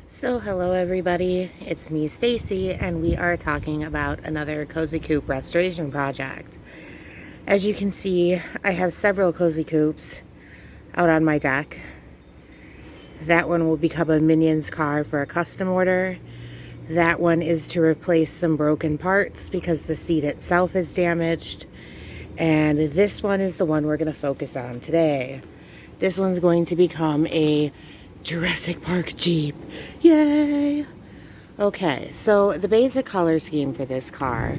So hello everybody, it's me Stacy and we are talking about another Cozy Coupe restoration project. As you can see, I have several Cozy Coupes out on my deck. That one will become a Minions car for a custom order. That one is to replace some broken parts because the seat itself is damaged. And this one is the one we're going to focus on today. This one's going to become a Jurassic Park Jeep. Yay! Okay, so the basic color scheme for this car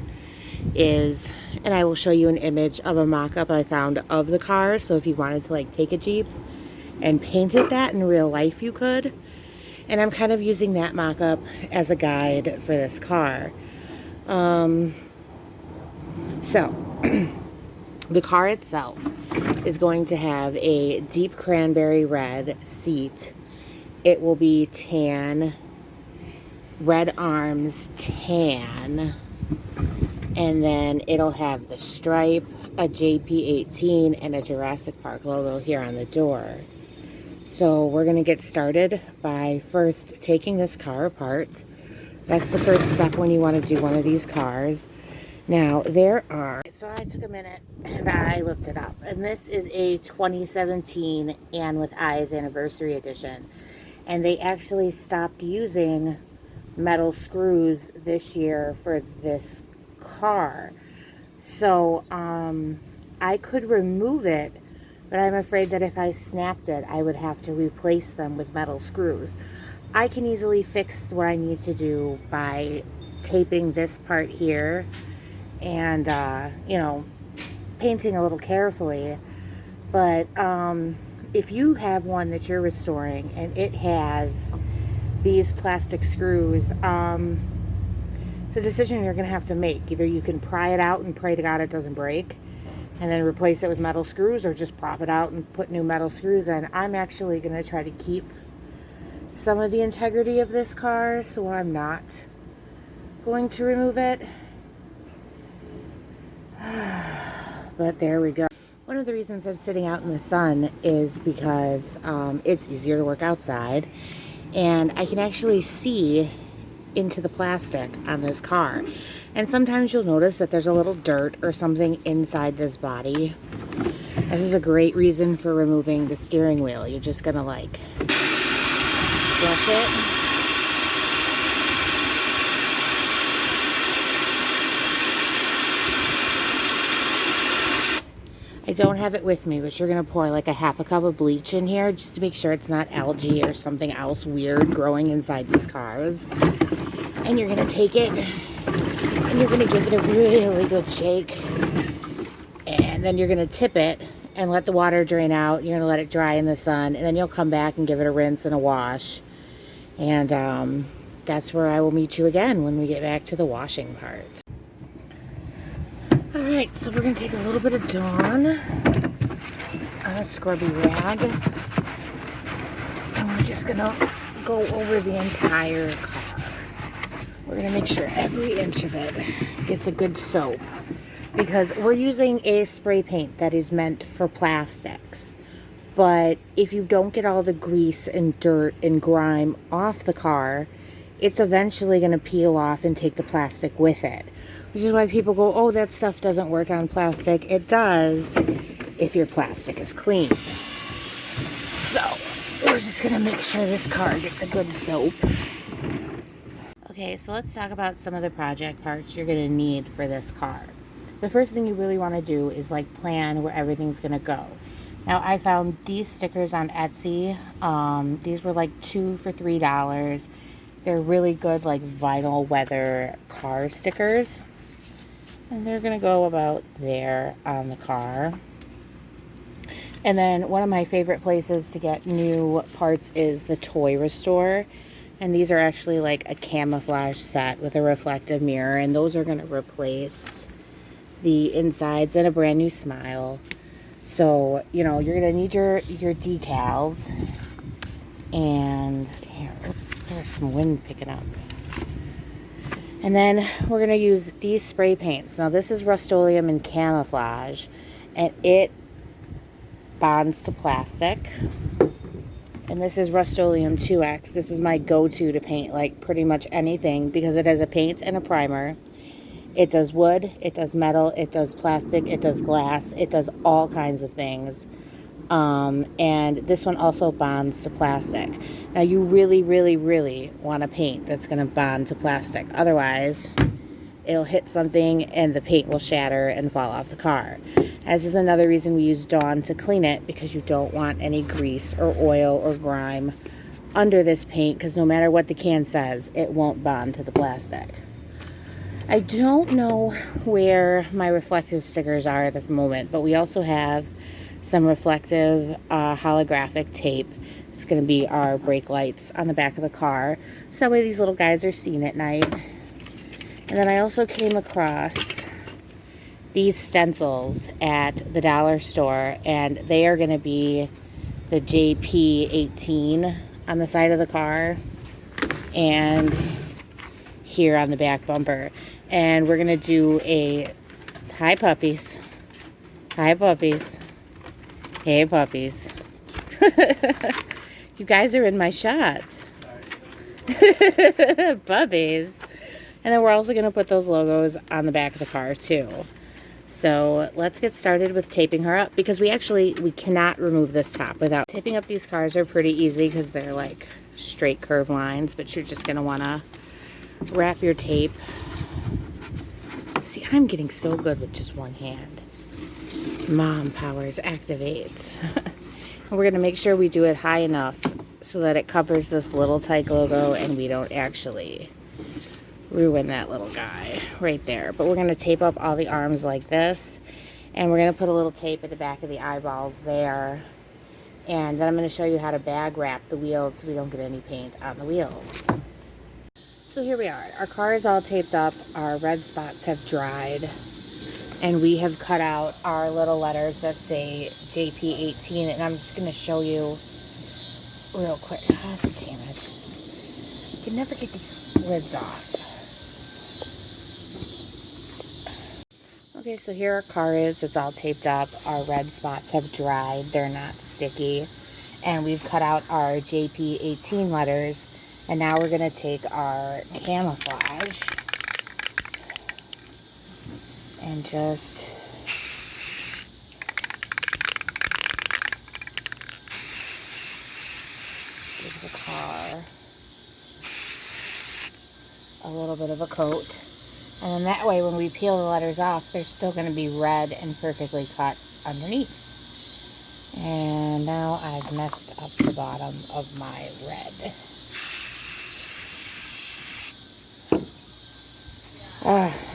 is, and I will show you an image of a mock-up I found of the car, so if you wanted to like take a Jeep and paint it that in real life you could. And I'm kind of using that mock-up as a guide for this car. The car itself is going to have a deep cranberry red seat. It will be tan, red arms, tan, and then it'll have the stripe, a JP18, and a Jurassic Park logo here on the door. So we're going to get started by first taking this car apart. That's the first step when you want to do one of these cars. Now, so I took a minute and I looked it up. And this is a 2017 Anne with Eyes Anniversary Edition. And they actually stopped using metal screws this year for this car. So, I could remove it, but I'm afraid that if I snapped it, I would have to replace them with metal screws. I can easily fix what I need to do by taping this part here and, painting a little carefully. But if you have one that you're restoring and it has these plastic screws, it's a decision you're going to have to make. Either you can pry it out and pray to God it doesn't break and then replace it with metal screws, or just prop it out and put new metal screws in. I'm actually going to try to keep some of the integrity of this car, so I'm not going to remove it. But there we go. One of the reasons I'm sitting out in the sun is because it's easier to work outside, and I can actually see into the plastic on this car. And sometimes you'll notice that there's a little dirt or something inside this body. This is a great reason for removing the steering wheel. You're just gonna like brush it. I don't have it with me, but you're going to pour like a half a cup of bleach in here just to make sure it's not algae or something else weird growing inside these cars. And you're going to take it and you're going to give it a really good shake. And then you're going to tip it and let the water drain out. You're going to let it dry in the sun, and then you'll come back and give it a rinse and a wash. And that's where I will meet you again when we get back to the washing part. Alright, so we're going to take a little bit of Dawn on a scrubby rag, and we're just going to go over the entire car. We're going to make sure every inch of it gets a good soap, because we're using a spray paint that is meant for plastics. But if you don't get all the grease and dirt and grime off the car, it's eventually going to peel off and take the plastic with it. Which is why people go, oh, that stuff doesn't work on plastic. It does if your plastic is clean. So, we're just going to make sure this car gets a good soap. Okay, so let's talk about some of the project parts you're going to need for this car. The first thing you really want to do is like plan where everything's going to go. Now, I found these stickers on Etsy. These were like 2 for $3. They're really good, like vinyl weather car stickers. And they're going to go about there on the car. And then one of my favorite places to get new parts is the Toy Restore. And these are actually like a camouflage set with a reflective mirror. And those are going to replace the insides and a brand new smile. So, you're going to need your decals. And here, oops, there's some wind picking up. And then we're going to use these spray paints. Now, this is Rust-Oleum and Camouflage, and it bonds to plastic. And this is Rust-Oleum 2X. This is my go-to to paint like pretty much anything because it has a paint and a primer. It does wood, it does metal, it does plastic, it does glass, it does all kinds of things. And this one also bonds to plastic. Now you really, really, really want a paint that's going to bond to plastic. Otherwise, it'll hit something and the paint will shatter and fall off the car. This is another reason we use Dawn to clean it, because you don't want any grease or oil or grime under this paint, because no matter what the can says, it won't bond to the plastic. I don't know where my reflective stickers are at the moment, but we also have some reflective holographic tape. It's going to be our brake lights on the back of the car, so that way these little guys are seen at night. And then I also came across these stencils at the dollar store, and they are going to be the JP18 on the side of the car and here on the back bumper. And we're going to do a hi puppies, hi puppies, hey puppies. You guys are in my shot. Puppies. And then we're also going to put those logos on the back of the car too. So let's get started with taping her up, because we cannot remove this top without taping up. These cars are pretty easy because they're like straight curve lines, but you're just going to want to wrap your tape. See, I'm getting so good with just one hand. Mom powers activate. And we're going to make sure we do it high enough so that it covers this little tyke logo and we don't actually ruin that little guy right there. But we're going to tape up all the arms like this, and we're going to put a little tape at the back of the eyeballs there, and then I'm going to show you how to bag wrap the wheels so we don't get any paint on the wheels. So here we are. Our car is all taped up, our red spots have dried, and we have cut out our little letters that say JP18, and I'm just going to show you real quick. God damn it. You can never get these lids off. Okay, so here our car is. It's all taped up. Our red spots have dried. They're not sticky. And we've cut out our JP18 letters. And now we're going to take our camouflage and just give the car a little bit of a coat. And then that way when we peel the letters off, they're still going to be red and perfectly cut underneath. And now I've messed up the bottom of my red.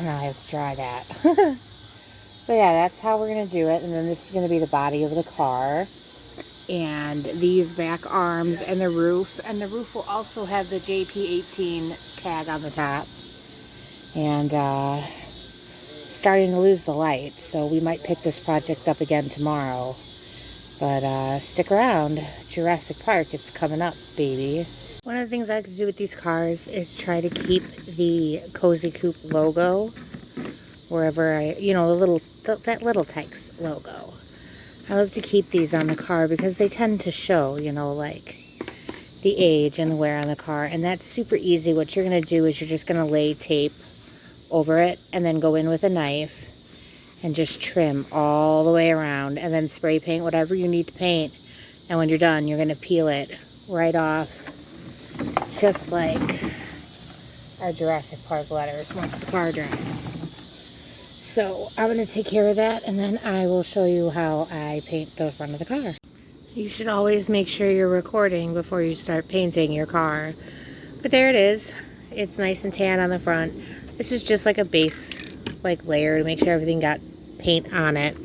Now I have to try that. But yeah, that's how we're going to do it. And then this is going to be the body of the car. And these back arms and the roof. And the roof will also have the JP18 tag on the top. And starting to lose the light, so we might pick this project up again tomorrow. But stick around. Jurassic Park, it's coming up, baby. One of the things I like to do with these cars is try to keep the Cozy Coupe logo wherever that little Tykes logo. I love to keep these on the car because they tend to show, like the age and the wear on the car. And that's super easy. What you're going to do is you're just going to lay tape over it and then go in with a knife and just trim all the way around and then spray paint whatever you need to paint. And when you're done, you're going to peel it right off, just like our Jurassic Park letters once the car dries. So I'm going to take care of that, and then I will show you how I paint the front of the car. You should always make sure you're recording before you start painting your car. But there it is. It's nice and tan on the front. This is just like a base layer to make sure everything got paint on it.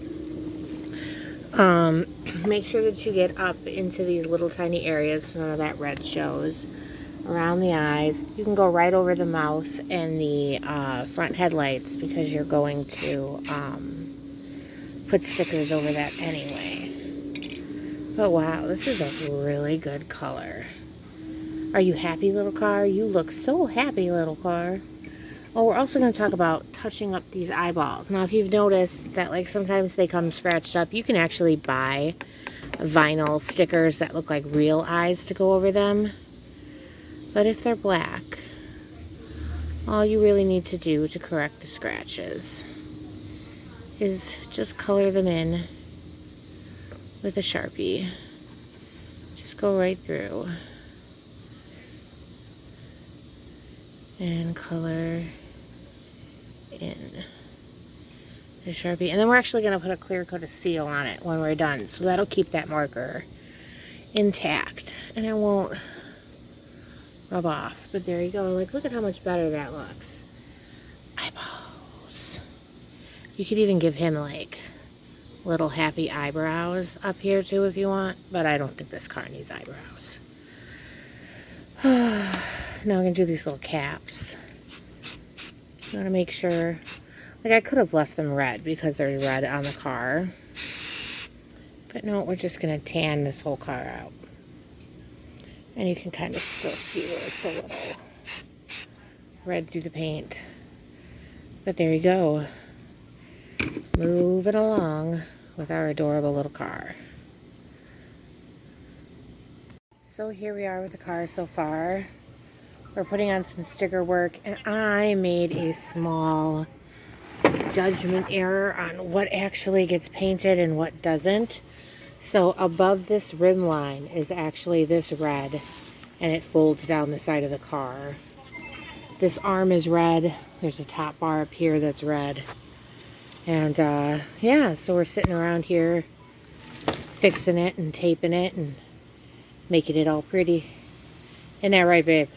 Make sure that you get up into these little tiny areas so none of that red shows. Around the eyes. You can go right over the mouth and the front headlights because you're going to put stickers over that anyway. But wow, this is a really good color. Are you happy, little car? You look so happy, little car. Oh, we're also going to talk about touching up these eyeballs. Now, if you've noticed that sometimes they come scratched up, you can actually buy vinyl stickers that look like real eyes to go over them. But if they're black, all you really need to do to correct the scratches is just color them in with a Sharpie. Just go right through and color in the Sharpie. And then we're actually going to put a clear coat of seal on it when we're done. So that'll keep that marker intact. And it won't rub off. But there you go. Like, look at how much better that looks. Eyeballs. You could even give him, like, little happy eyebrows up here, too, if you want. But I don't think this car needs eyebrows. Now we're going to do these little caps. I want to make sure... Like, I could have left them red because there's red on the car. But no, we're just going to tan this whole car out. And you can kind of still see where it's a little red through the paint. But there you go. Moving along with our adorable little car. So here we are with the car so far. We're putting on some sticker work. And I made a small judgment error on what actually gets painted and what doesn't. So above this rim line is actually this red, and it folds down the side of the car. This arm is red. There's a top bar up here that's red. And yeah, so we're sitting around here fixing it and taping it and making it all pretty. Isn't that right, babe?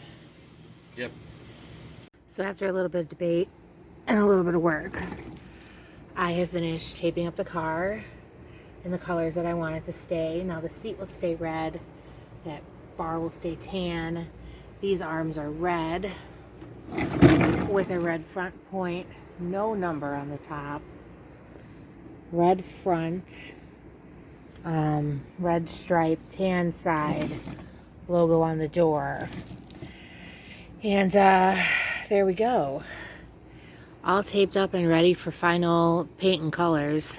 Yep. So after a little bit of debate and a little bit of work, I have finished taping up the car in the colors that I want it to stay. Now the seat will stay red, that bar will stay tan. These arms are red with a red front point, no number on the top, red front, red stripe, tan side, logo on the door. And there we go. All taped up and ready for final paint and colors.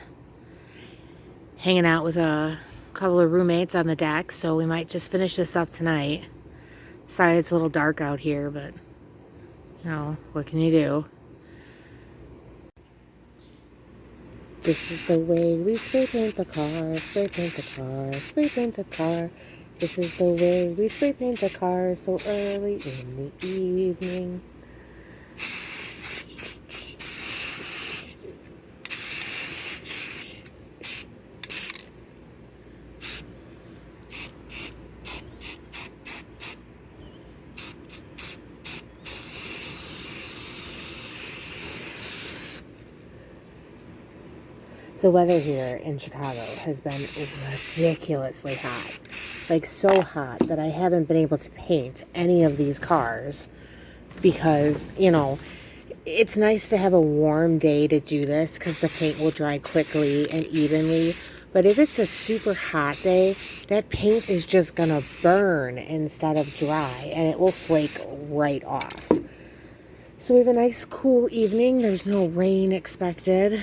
Hanging out with a couple of roommates on the deck, so we might just finish this up tonight. Sorry it's a little dark out here, but you know, what can you do? This is the way we spray paint the car, spray paint the car, spray paint the car. This is the way we spray paint the car so early in the evening. The weather here in Chicago has been ridiculously hot. Like, so hot that I haven't been able to paint any of these cars because, you know, it's nice to have a warm day to do this because the paint will dry quickly and evenly. But if it's a super hot day, that paint is just gonna burn instead of dry and it will flake right off. So we have a nice cool evening. There's no rain expected.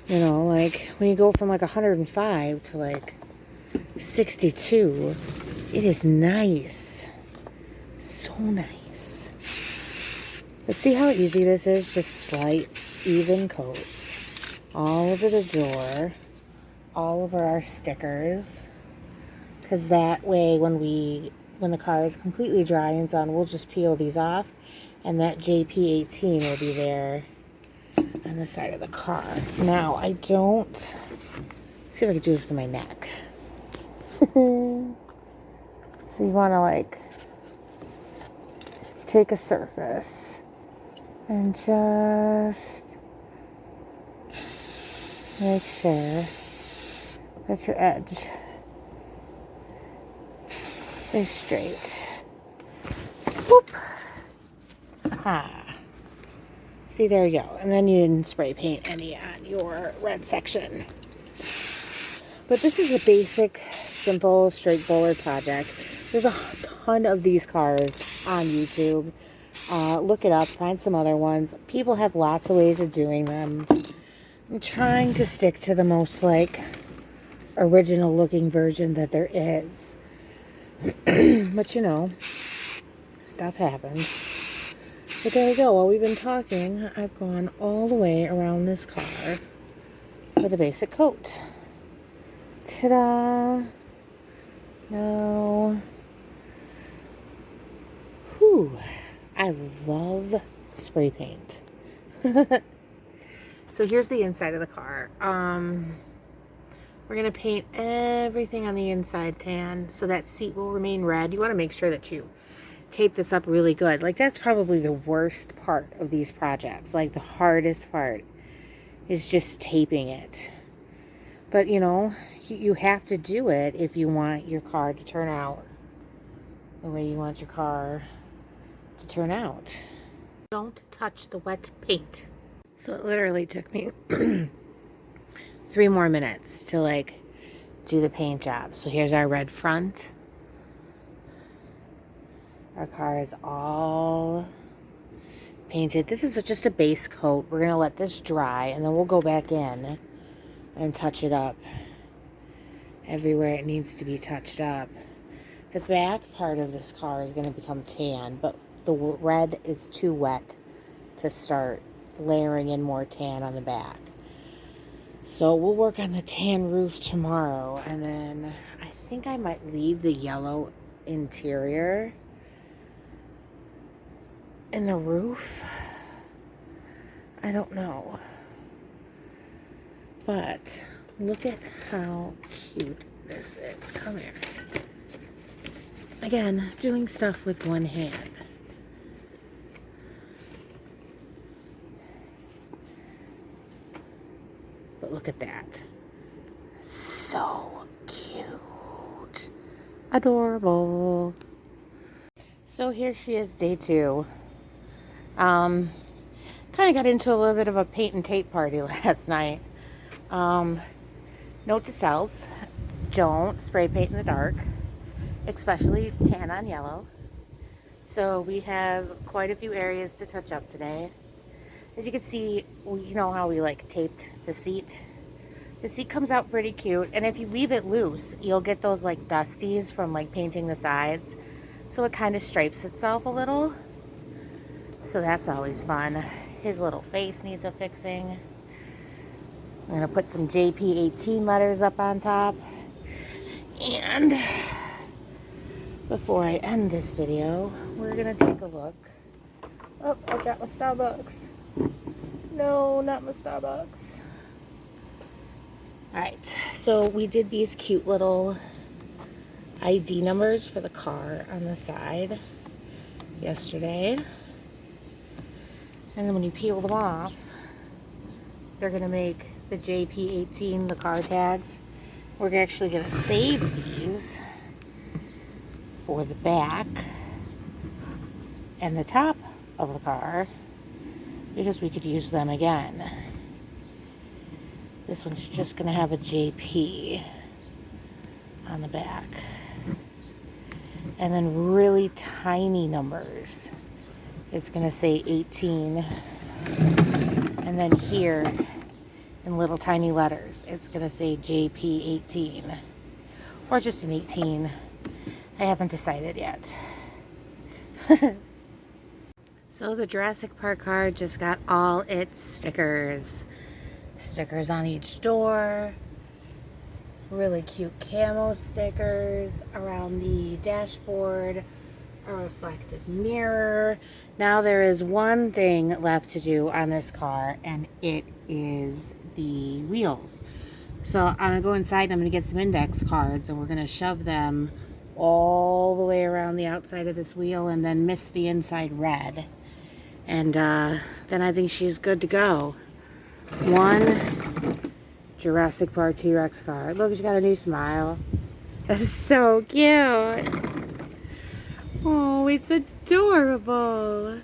You know, like, when you go from, like, 105 to, like, 62, it is nice. So nice. But see how easy this is? Just slight, even coat. All over the door. All over our stickers. Because that way, when the car is completely dry and done, we'll just peel these off. And that JP18 will be there on the side of the car. Now, I don't... see if I can do this to my neck. So you want to, like, take a surface and just make sure that your edge is straight. Whoop. Aha. See, there you go. And then you didn't spray paint any on your red section. But this is a basic, simple, straightforward project. There's a ton of these cars on YouTube. Look it up. Find some other ones. People have lots of ways of doing them. I'm trying to stick to the most, like, original looking version that there is. But you know, stuff happens. But there we go. While we've been talking, I've gone all the way around this car with a basic coat. Ta-da! Now, whew, I love spray paint. So here's the inside of the car. We're going to paint everything on the inside tan so that seat will remain red. You want to make sure that you tape this up really good. Like, that's probably the worst part of these projects. Like, the hardest part is just taping it. But, you know, you have to do it if you want your car to turn out the way you want your car to turn out. Don't touch the wet paint. So it literally took me 3 more minutes to like do the paint job. So here's our red front. Our car is all painted. This is just a base coat. We're gonna let this dry and then we'll go back in and touch it up everywhere it needs to be touched up. The back part of this car is gonna become tan, but the red is too wet to start layering in more tan on the back. So we'll work on the tan roof tomorrow, and then I think I might leave the yellow interior in the roof. I don't know. But look at how cute this is. Come here. Again, doing stuff with one hand. But look at that. So cute. Adorable. So here she is, day 2. Kind of got into a little bit of a paint and tape party last night. Note to self, don't spray paint in the dark, especially tan on yellow. So we have quite a few areas to touch up today. As you can see, you know how we like taped the seat? The seat comes out pretty cute, and if you leave it loose, you'll get those like dusties from like painting the sides. So it kind of stripes itself a little. So that's always fun. His little face needs a fixing. I'm gonna put some JP18 letters up on top. And before I end this video, we're gonna take a look. Oh, I dropped my Starbucks. No, not my Starbucks. Alright, so we did these cute little ID numbers for the car on the side yesterday. And then when you peel them off, they're going to make the JP18 the car tags. We're actually going to save these for the back and the top of the car, because we could use them again. This one's just going to have a JP on the back. And then really tiny numbers. It's going to say 18. And then here, in little tiny letters, it's going to say JP18. Or just an 18. I haven't decided yet. So the Jurassic Park car just got all its stickers. Stickers on each door. Really cute camo stickers around the dashboard. A reflective mirror. Now there is one thing left to do on this car, and it is the wheels. So I'm going to go inside and I'm going to get some index cards, and we're going to shove them all the way around the outside of this wheel and then mist the inside red. And then I think she's good to go. One Jurassic Park T-Rex car. Look, she's got a new smile. That's so cute. Oh, it's adorable.